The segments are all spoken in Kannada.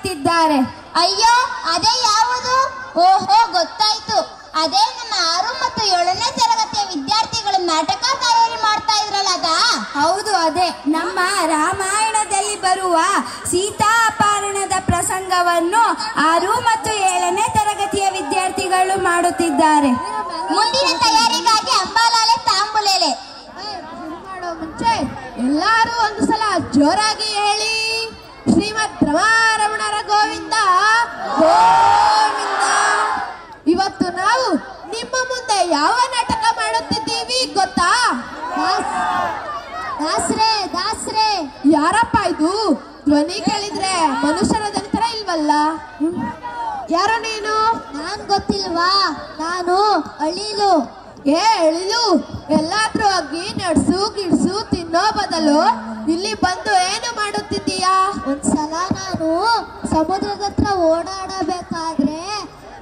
ಮಾಡುತ್ತಿದ್ದಾರೆ. ಅಯ್ಯೋ, ಅದೇ ಯಾವುದು? ಓಹೋ, ಗೊತ್ತಾಯ್ತು. ಅದೇ ನಮ್ಮ 6 ಮತ್ತು 7ನೇ ತರಗತಿಯ ವಿದ್ಯಾರ್ಥಿಗಳು ನಾಟಕ ತಯಾರಿ ಮಾಡ್ತಾ ಇದ್ರಲ್ಲ, ಅದಾ? ಹೌದು, ಅದೇ. ನಮ್ಮ ರಾಮಾಯಣದಲ್ಲಿ ಬರುವ ಸೀತಾ ಅಪಹರಣದ ಪ್ರಸಂಗವನ್ನು 6 ಮತ್ತು 7ನೇ ತರಗತಿಯ ವಿದ್ಯಾರ್ಥಿಗಳು ಮಾಡುತ್ತಿದ್ದಾರೆ. ಮುಂದಿನ ತಯಾರಿಗಾಗಿ ಅಂಬಾಲಾಲೆ ತಾಂಬುಲೇಲೆ. ಮಾಡೋ ಮುಂಚೆ ಎಲ್ಲರೂ ಒಂದು ಸಲ ಜೋರಾಗಿ ಹೇಳಿ, ಶ್ರೀಮದ್ ರಮಾರಮಣರ ಗೋವಿಂದ ಗೋವಿಂದ. ಇವತ್ತು ನಾವು ನಿಮ್ಮ ಮುಂದೆ ಯಾವ ನಾಟಕ ಮಾಡುತ್ತಿದ್ದೀವಿ ಗೊತ್ತಾ? ದಾಸ್ರೆ ದಾಸ್ರೆ. ಯಾರಪ್ಪ ಇದು? ಧ್ವನಿ ಕೇಳಿದ್ರೆ ಮನುಷ್ಯರ ಧ್ವನಿ ತರ ಇಲ್ವಲ್ಲ. ಯಾರೋ ನೀನು? ನಾನ್ ಗೊತ್ತಿಲ್ವಾ? ನಾನು ಅಳಿಲು. ಅಳಿಲು, ಎಲ್ಲಾದ್ರೂ ಹೋಗಿ ನಡ್ಸು ಗಿಡ್ಸು ತಿನ್ನೋ ಬದಲು ಇಲ್ಲಿ ಬಂದು ಏನು ಮಾಡುತ್ತಿದ್ದೀಯಾ? ಒಂದ್ಸಲ ನಾನು ಸಮುದ್ರದ ಹತ್ರ ಓಡಾಡಬೇಕಾದ್ರೆ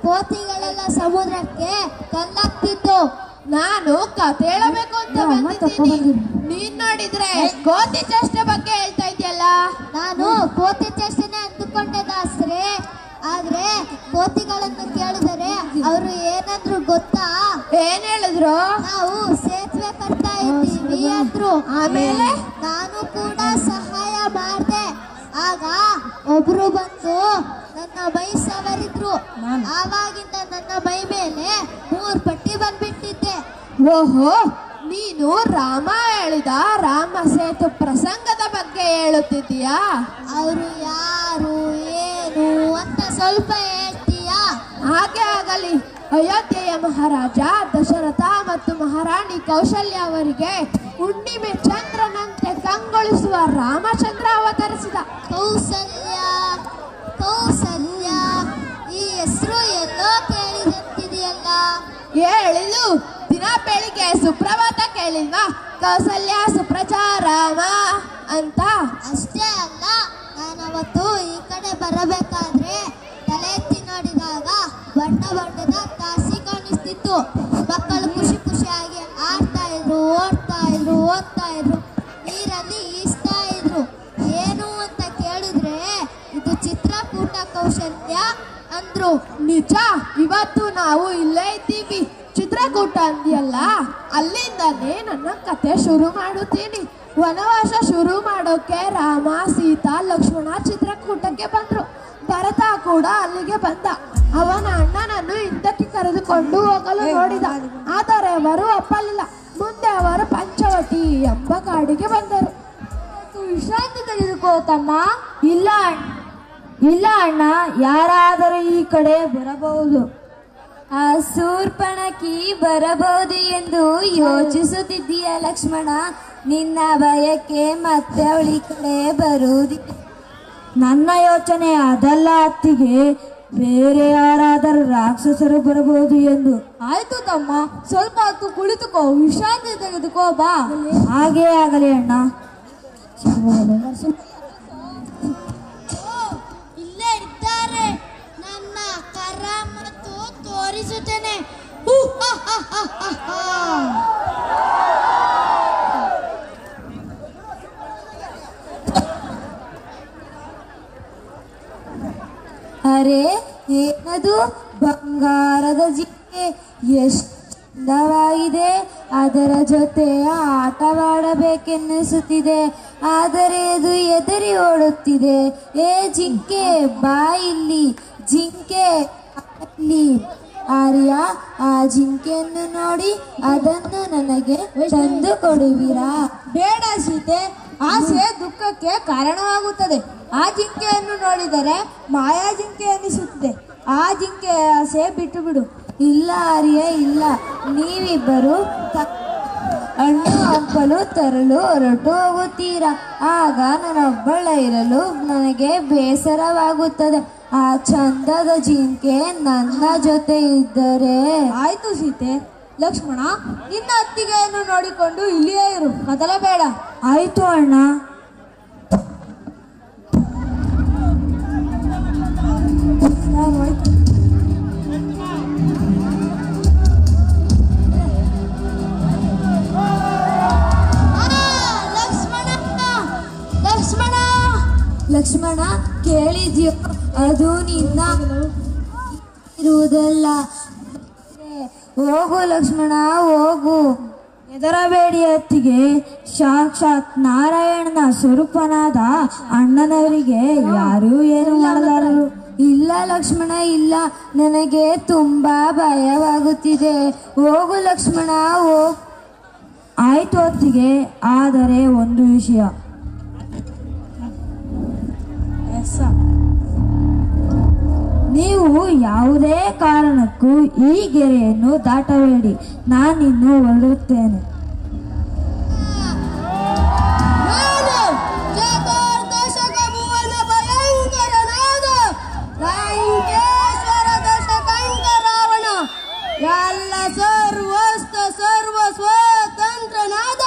ಕೋತಿಗಳೆಲ್ಲ ಸಮುದ್ರಕ್ಕೆ ಕಲ್ಲಾಗ್ತಿತ್ತು. ನಾನು ಕತೆ ಹೇಳಬೇಕು ಅಂತ ಬಂದಿದ್ದೀನಿ. ನೀನ್ ನೋಡಿದ್ರೆ ಕೋತಿ ಚೇಷ್ಟೆ ಬಗ್ಗೆ ಹೇಳ್ತಾ ಇದೆಯಲ್ಲ. ನಾನು ಕೋತಿ ಚೇಷ್ಟೆನೆ ಅಂದುಕೊಂಡೆ ದಾಸ್ರೆ. ಆದ್ರೆ ಕೋತಿಗಳನ್ನು ಕೇಳಿದರೆ ಅವರು ಏನಂದ್ರು ಗೊತ್ತಾ? ಏನ್ ಹೇಳಿದ್ರು? ನಾವು ಸೇತುವೆ ಕಟ್ತಾ ಇದ್ದೀವಿ ಅಂದ್ರು. ಆಮೇಲೆ ನಾನು ಕೂಡ ಸಹಾಯ ಮಾಡಿದೆ. ಆಗ ಒಬ್ರು ಬಂದು ನನ್ನ ಮೈ ಸವರಿದ್ರು. ಆವಾಗಿಂದ ನನ್ನ ಮೈ ಮೇಲೆ 3 ಪಟ್ಟಿ ಬಂದ್ಬಿಟ್ಟಿದ್ದೆ. ಓಹೋ, ನೀನು ರಾಮ ಹೇಳಿದ ರಾಮ ಸೇತು ಪ್ರಸಂಗದ ಬಗ್ಗೆ ಹೇಳುತ್ತಿದ್ದೀಯಾ? ಅವರು ಯಾರು ಏನು ಅಂತ ಸ್ವಲ್ಪ ಹೇಳ್ತೀಯಾ? ಹಾಗೆ ಆಗಲಿ. ಅಯೋಧ್ಯೆಯ ಮಹಾರಾಜ ದಶರಥ ಮತ್ತು ಮಹಾರಾಣಿ ಕೌಶಲ್ಯ ಅವರಿಗೆ ಹುಣ್ಣಿಮೆ ಚಂದ್ರನಂತೆ ಕಂಗೊಳಿಸುವ ರಾಮಚಂದ್ರ ಅವತರಿಸಿದ. ಕೌಸಲ್ಯ ಕೌಸಲ್ಯ, ಈ ಹೆಸರು ಎಲ್ಲೋ ಕೇಳಿದಂತಿದೆಯಲ್ಲ. ಹೇಳಿಲು, ದಿನ ಬೆಳಿಗ್ಗೆ ಸುಪ್ರಭಾತ ಕೇಳಿಲ್ವಾ? ಕೌಸಲ್ಯ ಸುಪ್ರಚಾರಾಮ ಅಂತ. ಅಷ್ಟೇ ಅಲ್ಲ, ನಾನವತ್ತು ಈ ಕಡೆ ಬರಬೇಕಾದ್ರೆ ತಲೆ ಎತ್ತಿ ನೋಡಿದಾಗ ಬಣ್ಣ ಬಣ್ಣದ ತಾಸಿ ಕಾಣಿಸ್ತಿತ್ತು. ಮಕ್ಕಳು ಖುಷಿ ಖುಷಿಯಾಗಿ ಆಡ್ತಾ ಇದ್ರು, ಓಡ್ತಾ ಇದ್ರು, ಓದ್ತಾ ಇದ್ರು, ನೀರಲ್ಲಿ ಈಸ್ತಾ ಇದ್ರು. ಏನು ಅಂತ ಕೇಳಿದ್ರೆ ಇದು ಚಿತ್ರಕೂಟ ಕೌಶಲ್ಯ ಅಂದ್ರು. ನಿಜ, ಇವತ್ತು ನಾವು ಇಲ್ಲೇ ಇದ್ದೀವಿ. ಚಿತ್ರಕೂಟ ಅಂದಿಯಲ್ಲ, ಅಲ್ಲಿಂದನೇ ನನ್ನ ಕತೆ ಶುರು ಮಾಡುತ್ತೀನಿ. ವನವಾಸ ಶುರು ಮಾಡೋಕೆ ರಾಮ, ಸೀತಾ, ಲಕ್ಷ್ಮಣ ಚಿತ್ರಕೂಟಕ್ಕೆ ಬಂದ್ರು. ಭರತ ಕೂಡ ಅಲ್ಲಿಗೆ ಬಂದ. ಅವನ ಅಣ್ಣನನ್ನು ಹಿಂದಕ್ಕೆ ಕರೆದುಕೊಂಡು ಹೋಗಲು ನೋಡಿದ. ಆದರೆ ಅವರು ಒಪ್ಪಲಿಲ್ಲ. ಮುಂದೆ ಅವರು ಪಂಚವಟಿ ಎಂಬ ಕಾಡಿಗೆ ಬಂದರು. ವಿಶ್ರಾಂತಿ ತೆಗೆದುಕೋತಮ್ಮ. ಇಲ್ಲ ಅಣ್ಣ, ಯಾರಾದರೂ ಈ ಕಡೆ ಬರಬಹುದು. ಆ ಶೂರ್ಪಣಖಿ ಬರಬಹುದು ಎಂದು ಯೋಚಿಸುತ್ತಿದ್ದೀಯ ಲಕ್ಷ್ಮಣ. ನಿನ್ನ ಭಯಕ್ಕೆ ಮತ್ತೆ ಅವಳಿ ಕಡೆ ಬರುವುದಿಲ್ಲ. ನನ್ನ ಯೋಚನೆ ಅದಲ್ಲ ಅತ್ತಿಗೆ, ಬೇರೆ ಯಾರಾದರೂ ರಾಕ್ಷಸರು ಬರಬಹುದು ಎಂದು. ಆಯ್ತು ತಮ್ಮ, ಸ್ವಲ್ಪ ಹೊತ್ತು ಕುಳಿತುಕೋ, ವಿಶ್ರಾಂತಿ ತೆಗೆದುಕೋ ಬಾ. ಹಾಗೇ ಆಗಲಿ ಅಣ್ಣ. ಇಲ್ಲೇ ಇದ್ದಾರೆ. ನನ್ನ ಕರ ಮತ್ತು ತೋರಿಸುತ್ತೇನೆ. ಅರೆ, ಏನದು? ಬಂಗಾರದ ಜಿಂಕೆ, ಎಷ್ಟು ಚಂದವಾಗಿದೆ. ಅದರ ಜೊತೆ ಆಟವಾಡಬೇಕೆನ್ನಿಸುತ್ತಿದೆ. ಆದರೆ ಅದು ಎದರಿ ಓಡುತ್ತಿದೆ. ಏ ಜಿಂಕೆ, ಬಾ ಇಲ್ಲಿ. ಜಿಂಕೆ ಇಲ್ಲಿ. ಆರ್ಯ, ಆ ಜಿಂಕೆಯನ್ನು ನೋಡಿ ಅದನ್ನು ನನಗೆ ತಂದು ಕೊಡುವಿರಾ? ಬೇಡ ಸೀತೆ, ಆಸೆ ದುಃಖಕ್ಕೆ ಕಾರಣವಾಗುತ್ತದೆ. ಆ ಜಿಂಕೆಯನ್ನು ನೋಡಿದರೆ ಮಾಯಾ ಜಿಂಕೆ ಅನಿಸುತ್ತದೆ. ಆ ಜಿಂಕೆ ಆಸೆ ಬಿಟ್ಟು ಬಿಡು. ಇಲ್ಲ ಆರ್ಯ, ಇಲ್ಲ. ನೀವಿಬ್ಬರು ಹಣ್ಣು ಹಂಪಲು ತರಲು ಹೊರಟು ಹೋಗುತ್ತೀರಾ. ಆಗ ನಾನೊಬ್ಬಳ ಇರಲು ನನಗೆ ಬೇಸರವಾಗುತ್ತದೆ. ಆ ಚಂದದ ಜಿಂಕೆ ನನ್ನ ಜೊತೆ ಇದ್ದರೆ. ಆಯ್ತು ಸೀತೆ. ಲಕ್ಷ್ಮಣ, ನಿನ್ನ ಅತ್ತಿಗೆಯನ್ನು ನೋಡಿಕೊಂಡು ಇಲ್ಲಿಯೇ ಇರು, ಕದಲಬೇಡ. ಆಯ್ತು ಅಣ್ಣ. ಲಕ್ಷ್ಮಣ, ಕೇಳಿದ್ಯಾ? ಅಯ್ಯೋ ಅದು ನಿನ್ನ ಇರುವುದಲ್ಲ. ಹೋಗು ಲಕ್ಷ್ಮಣ ಹೋಗು. ಹೆದರಬೇಡಿ ಅತ್ತಿಗೆ, ಸಾಕ್ಷಾತ್ ನಾರಾಯಣನ ಸ್ವರೂಪನಾದ ಅಣ್ಣನವರಿಗೆ ಯಾರೂ ಏನು ಮಾಡಲಾರರು. ಇಲ್ಲ ಲಕ್ಷ್ಮಣ ಇಲ್ಲ, ನನಗೆ ತುಂಬಾ ಭಯವಾಗುತ್ತಿದೆ. ಹೋಗು ಲಕ್ಷ್ಮಣ ಹೋಗು. ಆಯ್ತು ಅತ್ತಿಗೆ, ಆದರೆ ಒಂದು ವಿಷಯ. ನೀವು ಯಾವುದೇ ಕಾರಣಕ್ಕೂ ಈ ಗೆರೆಯನ್ನು ದಾಟಬೇಡಿ. ನಾನಿನ್ನು ಹೊರಡುತ್ತೇನೆ. ಎಲ್ಲ ಸರ್ವಸ್ಥ ಸರ್ವ ಸ್ವತಂತ್ರನಾದ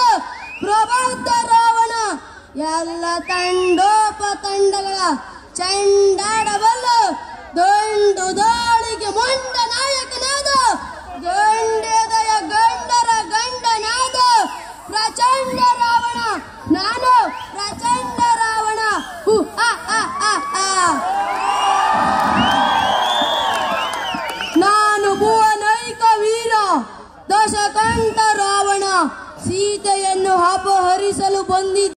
ಪ್ರಬುದ್ಧ ರಾವಣ, ಎಲ್ಲ ತಂಡೋಪತಂಡಗಳ ಚಂಡಾಡಬಲ್ಲ ದಂಡು ದಾಳಿಗೆ ಮೊಂಡ ನಾಯಕನಾದ ಗಂಡೆದಯ ಗಂಡರ ಗಂಡನಾದ ಪ್ರಚಂಡ ರಾವಣ. ನಾನು ಪ್ರಚಂಡ ರಾವಣ. ನಾನು ಭುವನೈಕ ವೀರ ದಶಕಂಠ ರಾವಣ. ಸೀತೆಯನ್ನು ಅಪಹರಿಸಲು ಬಂದಿದ್ದ